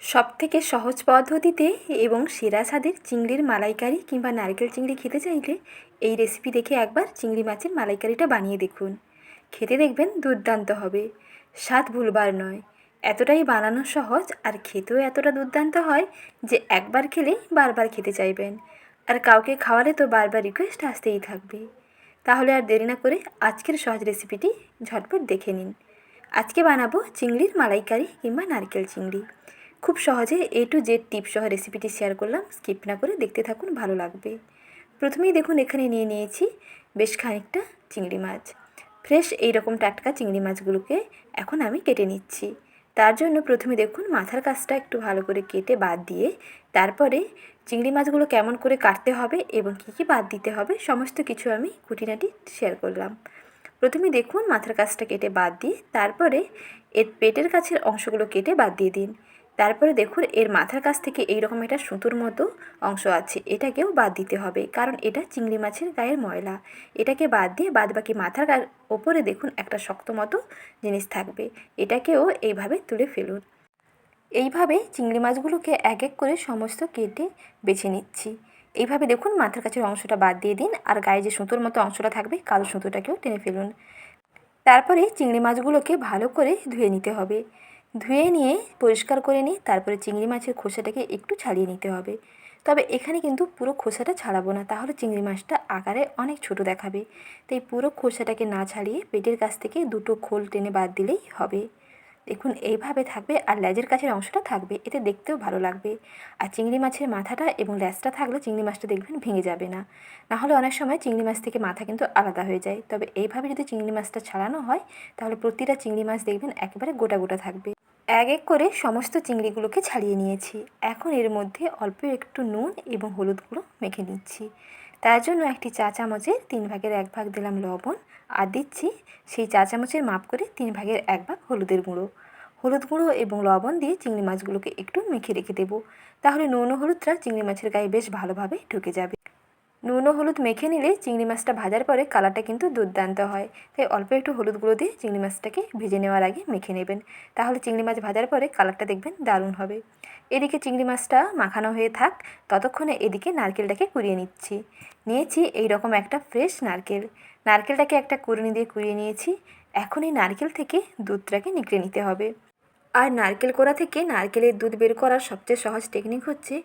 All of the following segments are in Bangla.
সবথেকে সহজ পদ্ধতিতে এবং সেরা স্বাদের চিংড়ির মালাইকারি কিংবা নারকেল চিংড়ি খেতে চাইলে এই রেসিপি দেখে একবার চিংড়ি মাছের মালাইকারিটা বানিয়ে দেখুন। খেতে দেখবেন দুর্দান্ত হবে, স্বাদ ভুলবার নয়। এতটাই বানানো সহজ আর খেতেও এতটা দুর্দান্ত হয় যে একবার খেলেই বারবার খেতে চাইবেন, আর কাউকে খাওয়ালে তো বারবার রিকোয়েস্ট আসতেই থাকবে। তাহলে আর দেরি না করে আজকের সহজ রেসিপিটি ঝটপট দেখে নিন। আজকে বানাবো চিংড়ির মালাইকারি কিংবা নারকেল চিংড়ি। খুব সহজে A to Z টিপ সহ রেসিপিটি শেয়ার করলাম, স্কিপ না করে দেখতে থাকুন, ভালো লাগবে। প্রথমেই দেখুন এখানে নিয়ে নিয়েছি বেশ খানিকটা চিংড়ি মাছ। ফ্রেশ এইরকম টাটকা চিংড়ি মাছগুলোকে এখন আমি কেটে নিচ্ছি। তার জন্য প্রথমে দেখুন মাথার কাছটা একটু ভালো করে কেটে বাদ দিয়ে তারপরে চিংড়ি মাছগুলো কেমন করে কাটতে হবে এবং কী কী বাদ দিতে হবে সমস্ত কিছু আমি খুঁটিনাটি শেয়ার করলাম। প্রথমে দেখুন মাথার কাছটা কেটে বাদ দিয়ে তারপরে এর পেটের কাছের অংশগুলো কেটে বাদ দিয়ে দিন। তারপরে দেখুন এর মাথার কাছ থেকে এইরকম একটা সুতোর মতো অংশ আছে, এটাকেও বাদ দিতে হবে, কারণ এটা চিংড়ি মাছের গায়ের ময়লা। এটাকে বাদ দিয়ে বাদবাকি মাথার ওপরে দেখুন একটা শক্ত মতো জিনিস থাকবে, এটাকেও এইভাবে তুলে ফেলুন। এইভাবে চিংড়ি মাছগুলোকে এক এক করে সমস্ত কেটে বেছে নিচ্ছি। এইভাবে দেখুন মাথার কাছের অংশটা বাদ দিয়ে দিন, আর গায়ে যে সুতোর মতো অংশটা থাকবে কালো সুতোটাকেও টেনে ফেলুন। তারপরে চিংড়ি মাছগুলোকে ভালো করে ধুয়ে নিতে হবে। ধুয়ে নিয়ে পরিষ্কার করে নিয়ে তারপরে চিংড়ি মাছের খোসাটাকে একটু ছাড়িয়ে নিতে হবে। তবে এখানে কিন্তু পুরো খোসাটা ছাড়াবো না, তাহলে চিংড়ি মাছটা আকারে অনেক ছোট দেখাবে। তাই পুরো খোসাটাকে না ছাড়িয়ে পেটের কাছ থেকে দুটো খোল টেনে বাদ দিলেই হবে। দেখুন এইভাবে থাকবে, আর লেজের কাছের অংশটা থাকবে, এতে দেখতেও ভালো লাগবে। আর চিংড়ি মাছের মাথাটা এবং লেজটা থাকলে চিংড়ি মাছটা দেখবেন ভেঙে যাবে না। নাহলে অনেক সময় চিংড়ি মাছ থেকে মাথা কিন্তু আলাদা হয়ে যায়। তবে এইভাবে যদি চিংড়ি মাছটা ছাড়ানো হয় তাহলে প্রতিটা চিংড়ি মাছ দেখবেন একেবারে গোটা গোটা থাকবে। এক এক করে সমস্ত চিংড়িগুলোকে ছাড়িয়ে নিয়েছি। এখন এর মধ্যে অল্প একটু নুন এবং হলুদ গুঁড়ো মেখে নিচ্ছি। তার জন্য একটি চা চামচের 3/1 দিলাম লবণ, আর দিচ্ছি সেই চা চামচের মাপ করে 3/1 হলুদের গুঁড়ো। হলুদ গুঁড়ো এবং লবণ দিয়ে চিংড়ি মাছগুলোকে একটু মেখে রেখে দেবো, তাহলে নুন ও হলুদটা চিংড়ি মাছের গায়ে বেশ ভালোভাবে ঢুকে যাবে। নুন ও হলুদ মেখে নিলে চিংড়ি মাছটা ভাজার পরে কালারটা কিন্তু দুর্দান্ত হয়। তাই অল্প একটু হলুদ গুঁড়ো দিয়ে চিংড়ি মাছটাকে ভেজে নেওয়ার আগে মেখে নেবেন, তাহলে চিংড়ি মাছ ভাজার পরে কালারটা দেখবেন দারুণ হবে। এদিকে চিংড়ি মাছটা মাখানো হয়ে থাক, ততক্ষণে এদিকে নারকেলটাকে কুড়িয়ে নিয়েছি এই রকম একটা ফ্রেশ নারকেলটাকে একটা কুড়ুনি দিয়ে কুড়িয়ে নিয়েছি। এখন এই নারকেল থেকে দুধটাকে নিগড়ে নিতে হবে। আর নারকেল কোড়া থেকে নারকেলের দুধ বের করার সবচেয়ে সহজ টেকনিক হচ্ছে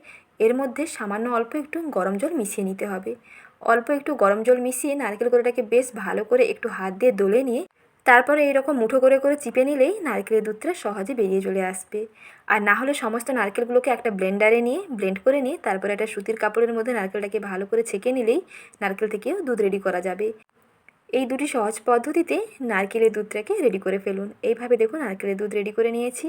এর মধ্যে সামান্য অল্প একটু গরম জল মিশিয়ে নিতে হবে। অল্প একটু গরম জল মিশিয়ে নারকেল কোড়াটাকে বেশ ভালো করে একটু হাত দিয়ে দলে নিয়ে তারপরে এইরকম মুঠো করে করে চিপে নিলেই নারকেলের দুধটা সহজে বেরিয়ে চলে আসবে। আর না হলে সমস্ত নারকেলগুলোকে একটা ব্লেন্ডারে নিয়ে ব্লেন্ড করে নিয়ে তারপরে একটা সুতির কাপড়ের মধ্যে নারকেলটাকে ভালো করে ছেঁকে নিলেই নারকেল থেকেও দুধ রেডি করা যাবে। এই দুটি সহজ পদ্ধতিতে নারকেলের দুধটাকে রেডি করে ফেলুন। এইভাবে দেখুন নারকেলের দুধ রেডি করে নিয়েছি।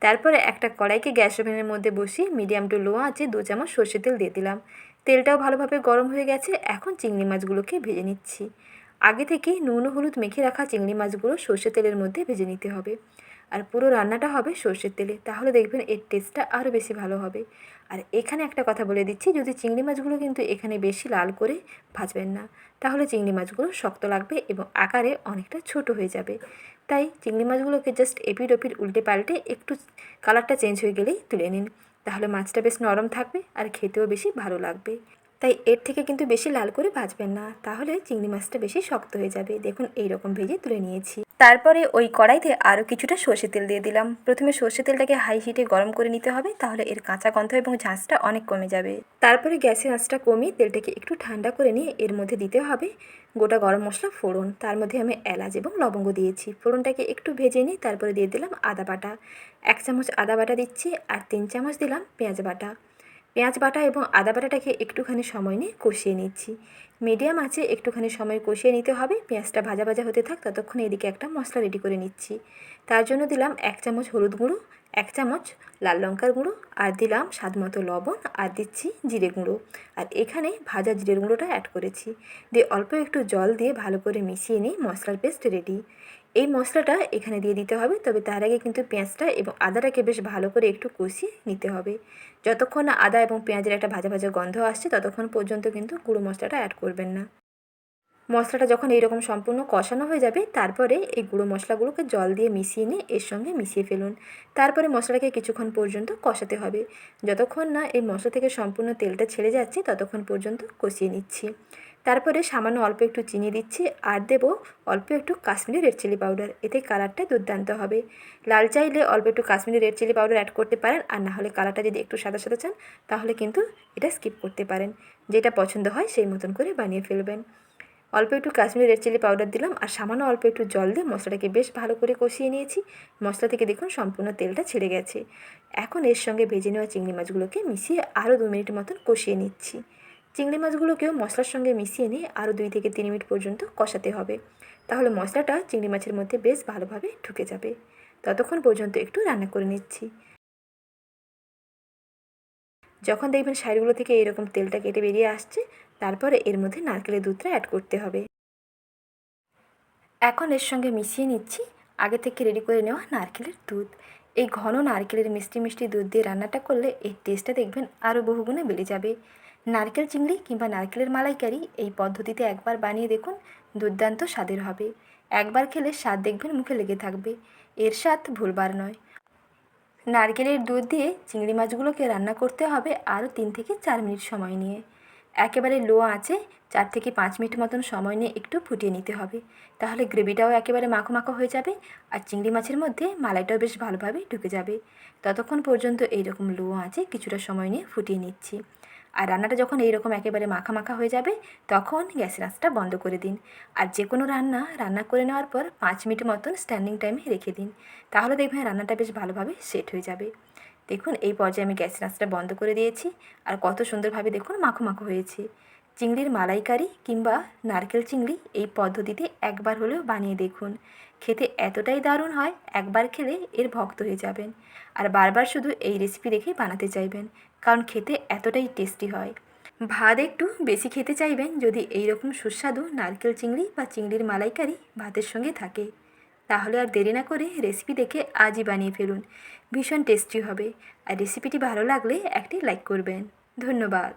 তারপরে একটা কড়াইকে গ্যাস ওভেনের মধ্যে বসিয়ে মিডিয়াম টু লো আঁচে 2 চামচ সর্ষের তেল দিয়ে দিলাম। তেলটাও ভালোভাবে গরম হয়ে গেছে, এখন চিংড়ি মাছগুলোকে ভেজে নিচ্ছি। আগে থেকে নুন ও হলুদ মেখে রাখা চিংড়ি মাছগুলো সর্ষের তেলের মধ্যে ভেজে নিতে হবে। আর পুরো রান্নাটা হবে সর্ষের তেলে, তাহলে দেখবেন এর টেস্টটা আরও বেশি ভালো হবে। আর এখানে একটা কথা বলে দিচ্ছি, যদি চিংড়ি মাছগুলো কিন্তু এখানে বেশি লাল করে ভাজবেন না, তাহলে চিংড়ি মাছগুলো শক্ত লাগবে এবং আকারে অনেকটা ছোট হয়ে যাবে। তাই চিংড়ি মাছগুলোকে জাস্ট এপিট ওপিট উল্টে পাল্টে একটু কালারটা চেঞ্জ হয়ে গেলেই তুলে নিন, তাহলে মাছটা বেশ নরম থাকবে আর খেতেও বেশি ভালো লাগবে। তাই এর থেকে কিন্তু বেশি লাল করে ভাজবেন না, তাহলে চিংড়ি মাছটা বেশি শক্ত হয়ে যাবে। দেখুন এইরকম ভেজে তুলে নিয়েছি। তারপরে ওই কড়াইতে আরও কিছুটা সর্ষের তেল দিয়ে দিলাম। প্রথমে সর্ষের তেলটাকে হাই হিটে গরম করে নিতে হবে, তাহলে এর কাঁচা গন্ধ এবং ঝাঁঝটা অনেক কমে যাবে। তারপরে গ্যাসের আঁচটা কমিয়ে তেলটাকে একটু ঠান্ডা করে নিয়ে এর মধ্যে দিতে হবে গোটা গরম মশলা ফোড়ন। তার মধ্যে আমি এলাচ এবং লবঙ্গ দিয়েছি। ফোড়নটাকে একটু ভেজে নিই, তারপরে দিয়ে দিলাম আদা বাটা। 1 চামচ আদা বাটা দিচ্ছি, আর 3 চামচ দিলাম পেঁয়াজ বাটা। পেঁয়াজ বাটা এবং আদা বাটাটাকে একটুখানি সময় নিয়ে কষিয়ে নিচ্ছি। মিডিয়াম আঁচে একটুখানি সময় কষিয়ে নিতে হবে। পেঁয়াজটা ভাজা ভাজা হতে থাক, ততক্ষণে এদিকে একটা মশলা রেডি করে নিচ্ছি। তার জন্য দিলাম 1 চামচ হলুদ গুঁড়ো, 1 চামচ লাল লঙ্কার গুঁড়ো, আর দিলাম স্বাদ মতো লবণ, আর দিচ্ছি জিরে গুঁড়ো। আর এখানে ভাজা জিরের গুঁড়োটা অ্যাড করেছি। দিয়ে অল্প একটু জল দিয়ে ভালো করে মিশিয়ে নিই, মশলার পেস্ট রেডি। এই মশলাটা এখানে দিয়ে দিতে হবে, তবে তার আগে কিন্তু পেঁয়াজটা এবং আদাটাকে বেশ ভালো করে একটু কষিয়ে নিতে হবে। যতক্ষণ না আদা এবং পেঁয়াজের একটা ভাজা ভাজা গন্ধ আসছে ততক্ষণ পর্যন্ত কিন্তু গুঁড়ো মশলাটা অ্যাড করবেন না। মশলাটা যখন এইরকম সম্পূর্ণ কষানো হয়ে যাবে, তারপরে এই গুঁড়ো মশলাগুলোকে জল দিয়ে মিশিয়ে নিয়ে এর সঙ্গে মিশিয়ে ফেলুন। তারপরে মশলাটাকে কিছুক্ষণ পর্যন্ত কষাতে হবে। যতক্ষণ না এই মশলা থেকে সম্পূর্ণ তেলটা ছেড়ে যাচ্ছে ততক্ষণ পর্যন্ত কষিয়ে নিচ্ছি। তারপরে সামান্য অল্প একটু চিনি দিচ্ছি আর দেবো অল্প একটু কাশ্মীরি রেড চিলি পাউডার। এতে কালারটা দুর্দান্ত হবে। লাল চাইলে অল্প একটু Kashmiri red chilli powder add করতে পারেন, আর না হলে কালারটা যদি একটু সাদা সাদা চান তাহলে কিন্তু এটা স্কিপ করতে পারেন। যেটা পছন্দ হয় সেই মতন করে বানিয়ে ফেলবেন। অল্প একটু কাশ্মীরি রেড চিলি পাউডার দিলাম আর সামান্য অল্প একটু জল দিয়ে মশলাটাকে বেশ ভালো করে কষিয়ে নিয়েছি। মশলা থেকে দেখুন সম্পূর্ণ তেলটা ছেড়ে গেছে। এখন এর সঙ্গে ভেজে নেওয়া চিংড়ি মাছগুলোকে মিশিয়ে আরও 2 মিনিট মতন কষিয়ে নিচ্ছি। চিংড়ি মাছগুলোকেও মশলার সঙ্গে মিশিয়ে নিয়ে আরও 2 থেকে 3 মিনিট পর্যন্ত কষাতে হবে। তাহলে মশলাটা চিংড়ি মাছের মধ্যে বেশ ভালোভাবে ঢুকে যাবে। ততক্ষণ পর্যন্ত একটু রান্না করে নিচ্ছি। যখন দেখবেন সাইডগুলো থেকে এরকম তেলটা কেটে বেরিয়ে আসছে, তারপরে এর মধ্যে নারকেলের দুধটা অ্যাড করতে হবে। এখন এর সঙ্গে মিশিয়ে নিচ্ছি আগে থেকে রেডি করে নেওয়া নারকেলের দুধ। এই ঘন নারকেলের মিষ্টি মিষ্টি দুধ দিয়ে রান্নাটা করলে এর টেস্টটা দেখবেন আরও বহুগুণে বেড়ে যাবে। নারকেল চিংড়ি কিংবা নারকেলের মালাইকারি এই পদ্ধতিতে একবার বানিয়ে দেখুন, দুর্দান্ত স্বাদের হবে। একবার খেলে স্বাদ দেখবেন মুখে লেগে থাকবে। এর স্বাদ ভুলবার নয়। নারকেলের দুধ দিয়ে চিংড়ি মাছগুলোকে রান্না করতে হবে আরও 3 থেকে 4 মিনিট সময় নিয়ে। একেবারে লো আঁচে 4 থেকে 5 মিনিট মতন সময় নিয়ে একটু ফুটিয়ে নিতে হবে। তাহলে গ্রেভিটাও একেবারে মাখো মাখো হয়ে যাবে আর চিংড়ি মাছের মধ্যে মালাইটাও বেশ ভালোভাবে ঢুকে যাবে। ততক্ষণ পর্যন্ত এইরকম লো আঁচে কিছুটা সময় নিয়ে ফুটিয়ে নিচ্ছি। আর রান্নাটা যখন এইরকম একেবারে মাখা মাখা হয়ে যাবে তখন গ্যাসের আঁচটা বন্ধ করে দিন। আর যে কোনো রান্না করে নেওয়ার পর 5 মিনিট মতন স্ট্যান্ডিং টাইমে রেখে দিন। তাহলে দেখবেন রান্নাটা বেশ ভালোভাবে সেট হয়ে যাবে। দেখুন এই পর্যায়ে আমি গ্যাসের আঁচটা বন্ধ করে দিয়েছি আর কত সুন্দরভাবে দেখুন মাখো মাখো হয়েছে। চিংড়ির মালাইকারি কিংবা নারকেল চিংড়ি এই পদ্ধতিতে একবার হলেও বানিয়ে দেখুন। খেতে এতটাই দারুণ হয়, একবার খেলে এর ভক্ত হয়ে যাবেন আর বারবার শুধু এই রেসিপি দেখেই বানাতে চাইবেন, কারণ খেতে এতটাই টেস্টি হয়। ভাত একটু বেশি খেতে চাইবেন যদি এই রকম সুস্বাদু নারকেল চিংড়ি বা চিংড়ির মালাইকারি ভাতের সঙ্গে থাকে। তাহলে আর দেরি না করে রেসিপি দেখে আজই বানিয়ে ফেলুন। ভীষণ টেস্টি হবে। আর রেসিপিটি ভালো লাগলে একটি লাইক করবেন। ধন্যবাদ।